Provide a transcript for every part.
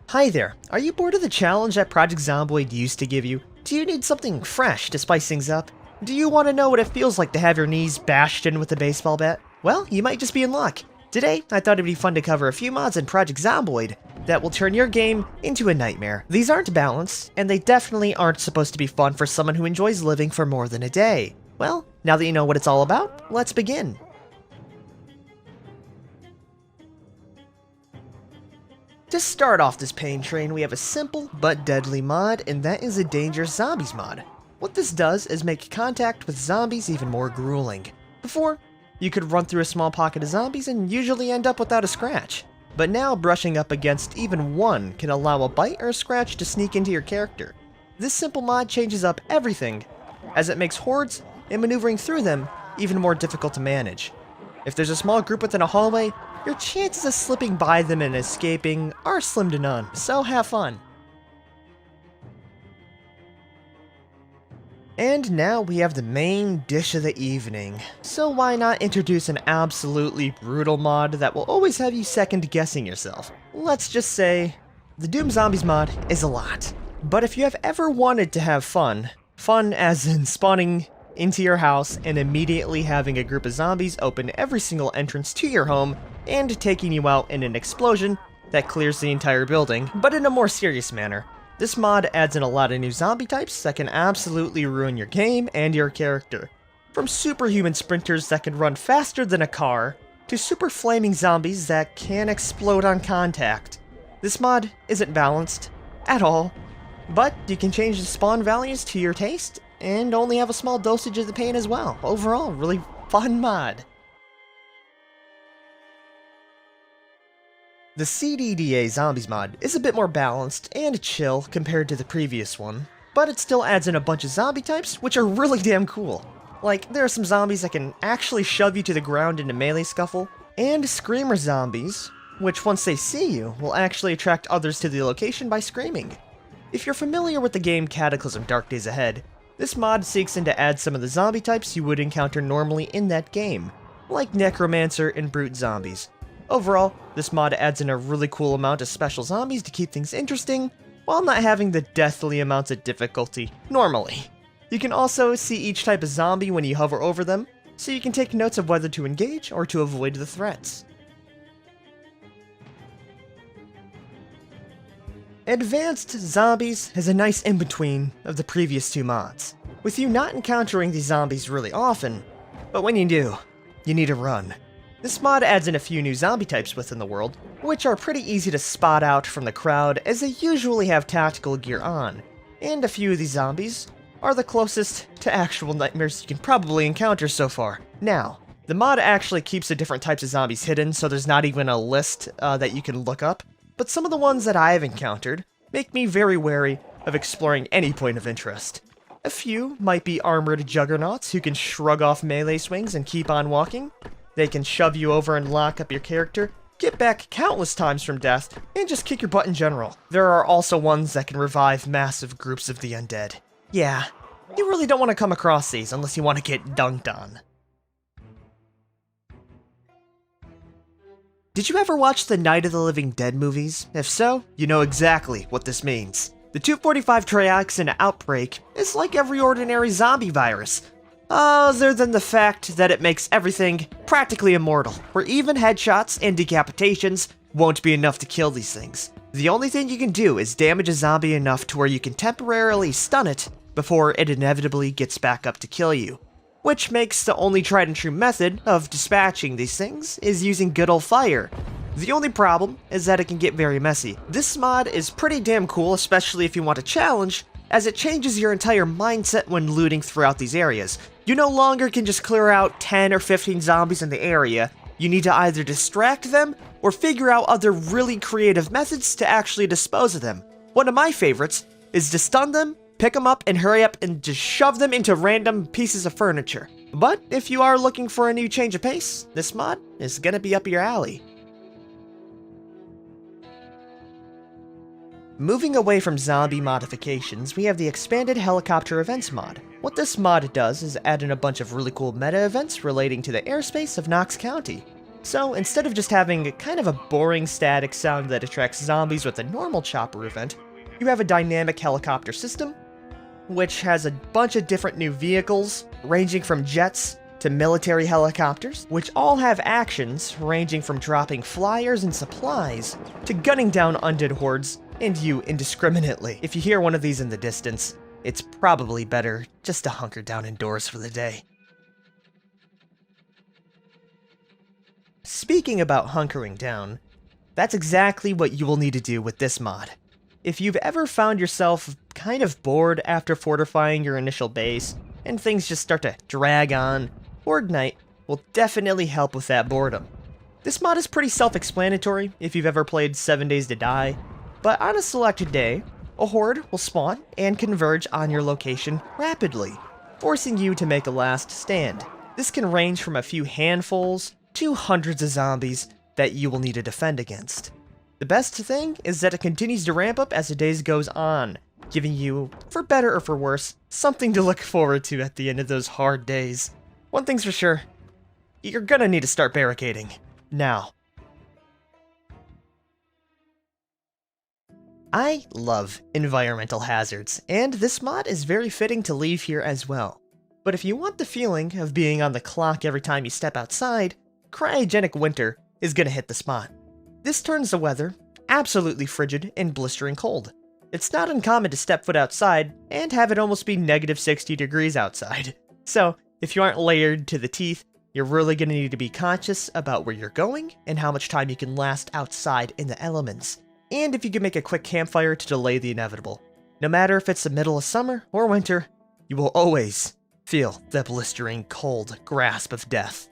Hi there, are you bored of the challenge that Project Zomboid used to give you? Do you need something fresh to spice things up? Do you want to know what it feels like to have your knees bashed in with a baseball bat? Well, you might just be in luck. Today, I thought it'd be fun to cover a few mods in Project Zomboid that will turn your game into a nightmare. These aren't balanced, and they definitely aren't supposed to be fun for someone who enjoys living for more than a day. Well, now that you know what it's all about, let's begin. To start off this pain train, we have a simple but deadly mod, and that is a Dangerous Zombies mod. What this does is make contact with zombies even more grueling. Before, you could run through a small pocket of zombies and usually end up without a scratch. But now brushing up against even one can allow a bite or a scratch to sneak into your character. This simple mod changes up everything, as it makes hordes and maneuvering through them even more difficult to manage. If there's a small group within a hallway, your chances of slipping by them and escaping are slim to none, so have fun. And now we have the main dish of the evening, so why not introduce an absolutely brutal mod that will always have you second guessing yourself. Let's just say, the Doom Zombies mod is a lot. But if you have ever wanted to have fun as in spawning into your house and immediately having a group of zombies open every single entrance to your home and taking you out in an explosion that clears the entire building, but in a more serious manner. This mod adds in a lot of new zombie types that can absolutely ruin your game and your character. From superhuman sprinters that can run faster than a car, to super flaming zombies that can explode on contact. This mod isn't balanced at all, but you can change the spawn values to your taste and only have a small dosage of the pain as well. Overall, really fun mod. The CDDA Zombies mod is a bit more balanced and chill compared to the previous one, but it still adds in a bunch of zombie types which are really damn cool. Like, there are some zombies that can actually shove you to the ground in a melee scuffle, and screamer zombies, which once they see you, will actually attract others to the location by screaming. If you're familiar with the game Cataclysm Dark Days Ahead, this mod seeks in to add some of the zombie types you would encounter normally in that game, like Necromancer and Brute zombies. Overall, this mod adds in a really cool amount of special zombies to keep things interesting, while not having the deathly amounts of difficulty normally. You can also see each type of zombie when you hover over them, so you can take notes of whether to engage or to avoid the threats. Advanced Zombies has a nice in-between of the previous two mods, with you not encountering these zombies really often, but when you do, you need to run. This mod adds in a few new zombie types within the world, which are pretty easy to spot out from the crowd as they usually have tactical gear on, and a few of these zombies are the closest to actual nightmares you can probably encounter so far. Now, the mod actually keeps the different types of zombies hidden, so there's not even a list that you can look up, but some of the ones that I have encountered make me very wary of exploring any point of interest. A few might be armored juggernauts who can shrug off melee swings and keep on walking. They can shove you over and lock up your character, get back countless times from death, and just kick your butt in general. There are also ones that can revive massive groups of the undead. Yeah, you really don't want to come across these unless you want to get dunked on. Did you ever watch the Night of the Living Dead movies? If so, you know exactly what this means. The 245 Trioxin outbreak is like every ordinary zombie virus, other than the fact that it makes everything practically immortal, where even headshots and decapitations won't be enough to kill these things. The only thing you can do is damage a zombie enough to where you can temporarily stun it before it inevitably gets back up to kill you. Which makes the only tried and true method of dispatching these things is using good old fire. The only problem is that it can get very messy. This mod is pretty damn cool, especially if you want a challenge, as it changes your entire mindset when looting throughout these areas. You no longer can just clear out 10 or 15 zombies in the area. You need to either distract them or figure out other really creative methods to actually dispose of them. One of my favorites is to stun them, pick them up, and hurry up and just shove them into random pieces of furniture. But if you are looking for a new change of pace, this mod is gonna be up your alley. Moving away from zombie modifications, we have the expanded helicopter events mod. What this mod does is add in a bunch of really cool meta events relating to the airspace of Knox County. So instead of just having kind of a boring static sound that attracts zombies with a normal chopper event, you have a dynamic helicopter system, which has a bunch of different new vehicles, ranging from jets to military helicopters, which all have actions ranging from dropping flyers and supplies to gunning down undead hordes and you indiscriminately. If you hear one of these in the distance, it's probably better just to hunker down indoors for the day. Speaking about hunkering down, that's exactly what you will need to do with this mod. If you've ever found yourself kind of bored after fortifying your initial base, and things just start to drag on, Horde Night will definitely help with that boredom. This mod is pretty self-explanatory if you've ever played 7 Days to Die, but on a selected day, a horde will spawn and converge on your location rapidly, forcing you to make a last stand. This can range from a few handfuls to hundreds of zombies that you will need to defend against. The best thing is that it continues to ramp up as the days goes on, giving you, for better or for worse, something to look forward to at the end of those hard days. One thing's for sure, you're gonna need to start barricading. Now. I love environmental hazards, and this mod is very fitting to leave here as well. But if you want the feeling of being on the clock every time you step outside, Cryogenic Winter is gonna hit the spot. This turns the weather absolutely frigid and blistering cold. It's not uncommon to step foot outside and have it almost be negative 60 degrees outside. So, if you aren't layered to the teeth, you're really gonna need to be conscious about where you're going and how much time you can last outside in the elements. And if you can make a quick campfire to delay the inevitable. No matter if it's the middle of summer or winter, you will always feel the blistering cold grasp of death.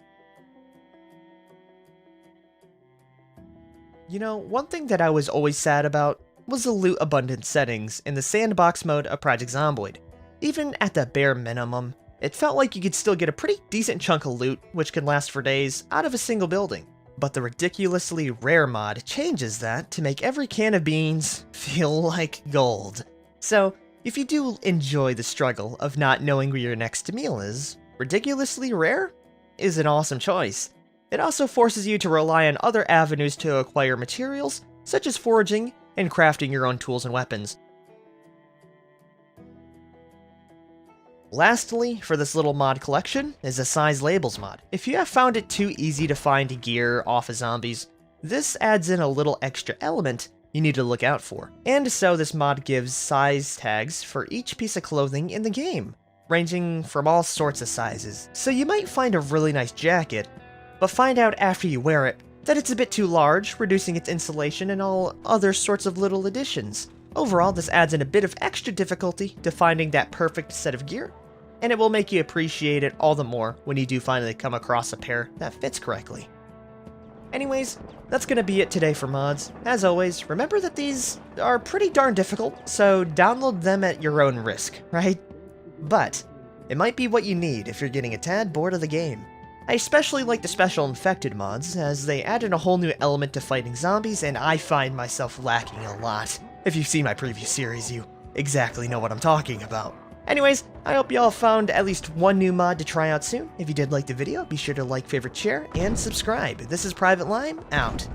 You know, one thing that I was always sad about was the loot abundance settings in the sandbox mode of Project Zomboid. Even at the bare minimum, it felt like you could still get a pretty decent chunk of loot, which can last for days, out of a single building. But the ridiculously rare mod changes that to make every can of beans feel like gold. So, if you do enjoy the struggle of not knowing where your next meal is, ridiculously rare is an awesome choice. It also forces you to rely on other avenues to acquire materials, such as foraging and crafting your own tools and weapons. Lastly, for this little mod collection, is a size labels mod. If you have found it too easy to find gear off of zombies, this adds in a little extra element you need to look out for. And so this mod gives size tags for each piece of clothing in the game, ranging from all sorts of sizes. So you might find a really nice jacket, but find out after you wear it that it's a bit too large, reducing its insulation and all other sorts of little additions. Overall, this adds in a bit of extra difficulty to finding that perfect set of gear, and it will make you appreciate it all the more when you do finally come across a pair that fits correctly. Anyways, that's gonna be it today for mods. As always, remember that these are pretty darn difficult, so download them at your own risk, right? But it might be what you need if you're getting a tad bored of the game. I especially like the special infected mods, as they added a whole new element to fighting zombies, and I find myself lacking a lot. If you've seen my previous series, you exactly know what I'm talking about. Anyways, I hope y'all found at least one new mod to try out soon. If you did like the video, be sure to like, favorite, share, and subscribe. This is Private Lime, out.